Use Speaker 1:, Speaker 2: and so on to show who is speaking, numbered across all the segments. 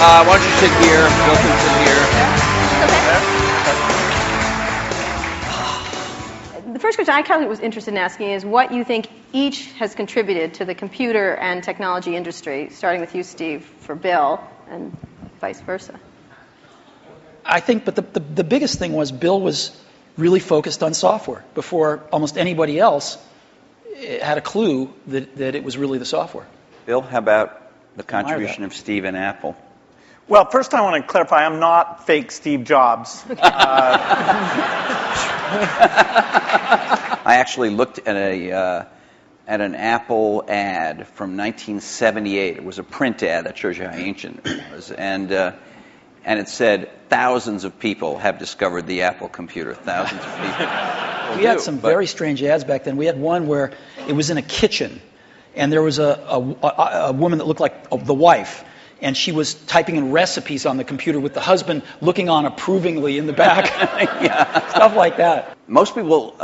Speaker 1: Why don't you sit here? Bill can sit here.
Speaker 2: The first question I kind of was interested in asking is what you think each has contributed to the computer and technology industry, starting with you, Steve, for Bill, and vice versa.
Speaker 3: I think, but the biggest thing was Bill was really focused on software before almost anybody else had a clue that it was really the software.
Speaker 1: Bill, how about the contribution of Steve and Apple?
Speaker 4: Well, first I want to clarify, I'm not fake Steve Jobs.
Speaker 1: I actually looked at an Apple ad from 1978. It was a print ad that shows you how ancient it was, and it said thousands of people have discovered the Apple computer. Thousands of people.
Speaker 3: We had some very strange ads back then. We had one where it was in a kitchen, and there was a woman that looked like the wife, and she was typing in recipes on the computer with the husband looking on approvingly in the back. Yeah. Stuff like that.
Speaker 1: Most people,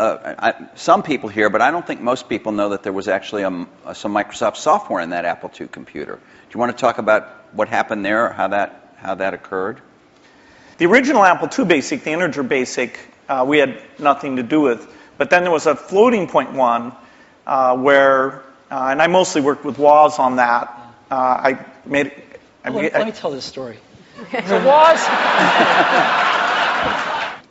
Speaker 1: some people here, but I don't think most people know that there was actually some Microsoft software in that Apple II computer. Do you want to talk about what happened there, or how that occurred?
Speaker 4: The original Apple II BASIC, the integer BASIC, we had nothing to do with. But then there was a floating point one where, and I mostly worked with WAS on that.
Speaker 3: Let me tell this story. So WAS,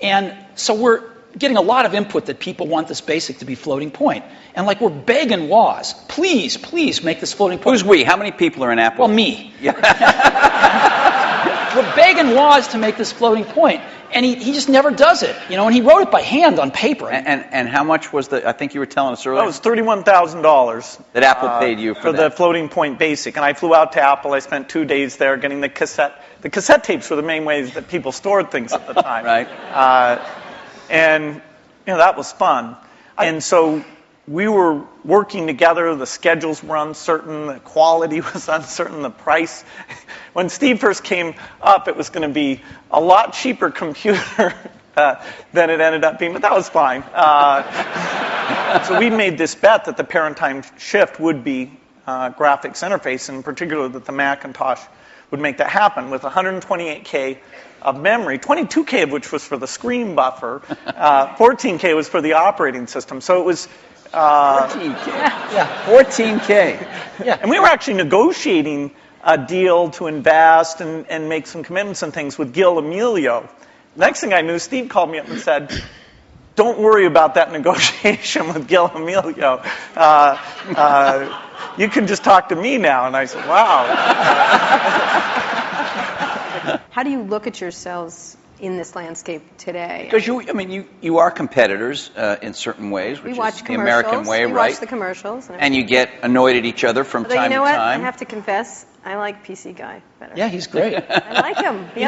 Speaker 3: and so we're getting a lot of input that people want this BASIC to be floating point. And like we're begging WAS, please make this floating point.
Speaker 1: Who's we? How many people are in Apple?
Speaker 3: Well, me.
Speaker 1: Yeah.
Speaker 3: We're begging WAS to make this floating point, and he just never does it, and he wrote it by hand on paper.
Speaker 1: And how much was I think you were telling us earlier?
Speaker 4: That was $31,000.
Speaker 1: That Apple paid you for
Speaker 4: the floating point BASIC. And I flew out to Apple. I spent 2 days there getting the cassette. The cassette tapes were the main ways that people stored things at the time.
Speaker 1: Right.
Speaker 4: And that was fun. And so we were working together. The schedules were uncertain. The quality was uncertain. The price. When Steve first came up, it was going to be a lot cheaper computer than it ended up being, but that was fine. So we made this bet that the paradigm shift would be graphics interface, and in particular that the Macintosh would make that happen with 128K of memory, 22K of which was for the screen buffer, 14K was for the operating system. So it was
Speaker 1: 14K. Yeah, 14K.
Speaker 4: Yeah, and we were actually negotiating a deal to invest and make some commitments and things with Gil Amelio. Next thing I knew, Steve called me up and said, "Don't worry about that negotiation with Gil Amelio. You can just talk to me now." And I said, "Wow."
Speaker 2: How do you look at yourselves in this landscape today?
Speaker 1: Because you are competitors in certain ways, which is the American way, right?
Speaker 2: We watch the commercials.
Speaker 1: And you get annoyed at each other from time to time.
Speaker 2: You know what? I have to confess, I like PC Guy better.
Speaker 3: Yeah, he's great.
Speaker 2: I like him.
Speaker 3: The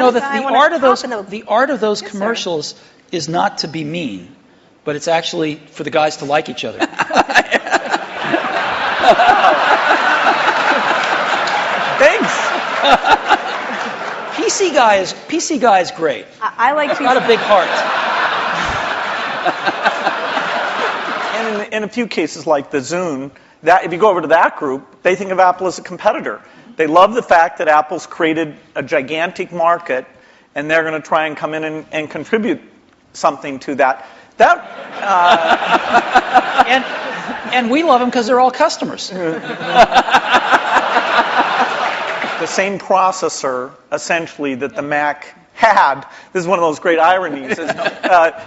Speaker 3: art of those commercials is not to be mean, but it's actually for the guys to like each other.
Speaker 4: Thanks.
Speaker 3: PC Guy is great.
Speaker 2: I like PC.
Speaker 3: Got a big heart.
Speaker 4: And in a few cases like the Zune, that if you go over to that group, they think of Apple as a competitor. They love the fact that Apple's created a gigantic market, and they're going to try and come in and contribute something to that.
Speaker 3: And we love them because they're all customers.
Speaker 4: The same processor, essentially, that the Mac had. This is one of those great ironies.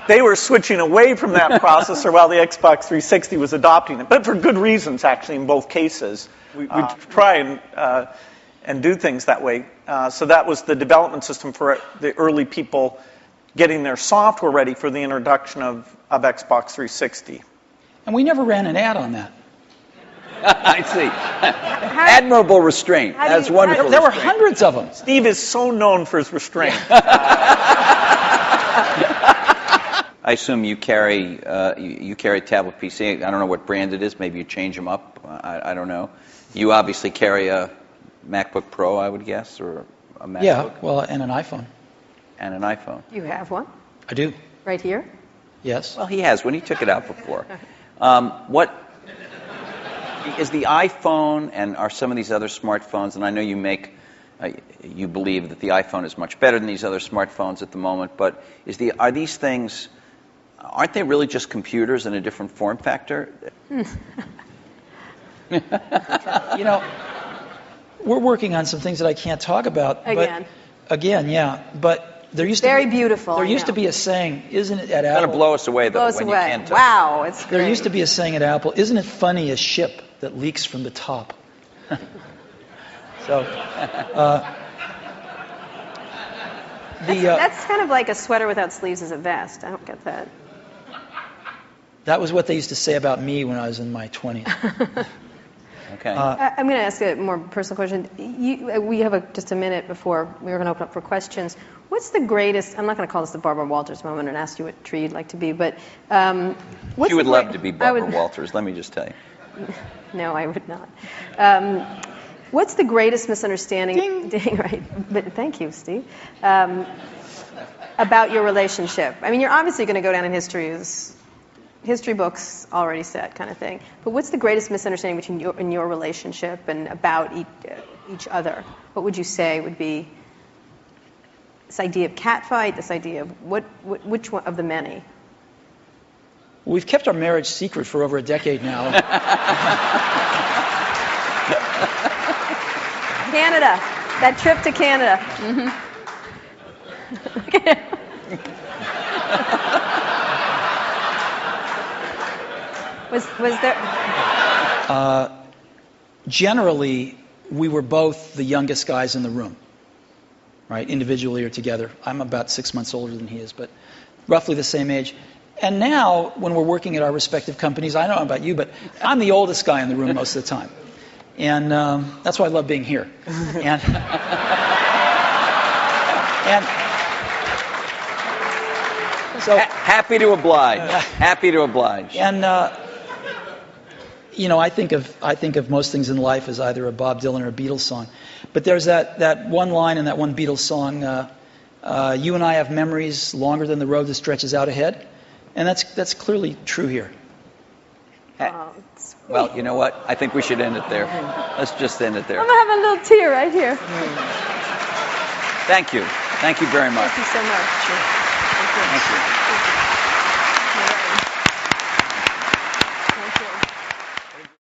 Speaker 4: They were switching away from that processor while the Xbox 360 was adopting it, but for good reasons, actually, in both cases. We try and do things that way. So that was the development system for the early people getting their software ready for the introduction of Xbox 360.
Speaker 3: And we never ran an ad on that.
Speaker 1: I see. Admirable restraint. That's wonderful.
Speaker 3: There were hundreds of them.
Speaker 4: Steve is so known for his restraint.
Speaker 1: I assume you carry a tablet PC. I don't know what brand it is. Maybe you change them up. I don't know. You obviously carry a MacBook Pro, I would guess, or a MacBook.
Speaker 3: Yeah, well, and an iPhone.
Speaker 1: And an iPhone.
Speaker 2: You have one?
Speaker 3: I do.
Speaker 2: Right here?
Speaker 3: Yes.
Speaker 1: Well, he has one. He took it out before. What is the iPhone and are some of these other smartphones, and I know you make you believe that the iPhone is much better than these other smartphones at the moment, but are these things, aren't they really just computers in a different form factor?
Speaker 3: You know, we're working on some things that I can't talk about.
Speaker 2: Again.
Speaker 3: But, again, yeah. But there used to
Speaker 2: Very
Speaker 3: be,
Speaker 2: beautiful.
Speaker 3: There used to be a saying, isn't it at
Speaker 1: It's
Speaker 3: Apple?
Speaker 1: going to blow us away, though,
Speaker 2: Blow us
Speaker 1: when
Speaker 2: away.
Speaker 1: you can't touch.
Speaker 2: Wow, it's great.
Speaker 3: There used to be a saying at Apple, isn't it funny a ship that leaks from the top? So,
Speaker 2: That's kind of like a sweater without sleeves is a vest. I don't get that.
Speaker 3: that was what they used to say about me when I was in my 20s.
Speaker 1: Okay.
Speaker 2: I'm going to ask a more personal question. We have just a minute before we were going to open up for questions. What's the greatest, I'm not going to call this the Barbara Walters moment and ask you what tree you'd like to be, but what's
Speaker 1: She would
Speaker 2: the
Speaker 1: love to be Barbara
Speaker 2: I would-
Speaker 1: Walters, let me just tell you.
Speaker 2: No, I would not. What's the greatest misunderstanding? Ding, right. But thank you, Steve. About your relationship. I mean, you're obviously going to go down in history as history books already said kind of thing. But what's the greatest misunderstanding between in your relationship and about each other? What would you say would be this idea of catfight? This idea of which one of the many?
Speaker 3: We've kept our marriage secret for over a decade now.
Speaker 2: Canada. That trip to Canada. Mm-hmm. Was there?
Speaker 3: Generally, we were both the youngest guys in the room, right? Individually or together. I'm about 6 months older than he is, but roughly the same age. And now, when we're working at our respective companies, I don't know about you, but I'm the oldest guy in the room most of the time. And that's why I love being here. And so
Speaker 1: Happy to oblige. Happy to oblige.
Speaker 3: And you know, I think of most things in life as either a Bob Dylan or a Beatles song. But there's that one line in that one Beatles song, you and I have memories longer than the road that stretches out ahead. And that's clearly true here.
Speaker 1: Well, you know what? I think we should end it there. Let's just end it there.
Speaker 2: I'm going to have a little tear right here.
Speaker 1: Thank you. Thank you very much.
Speaker 2: Thank you so much.
Speaker 1: Thank you.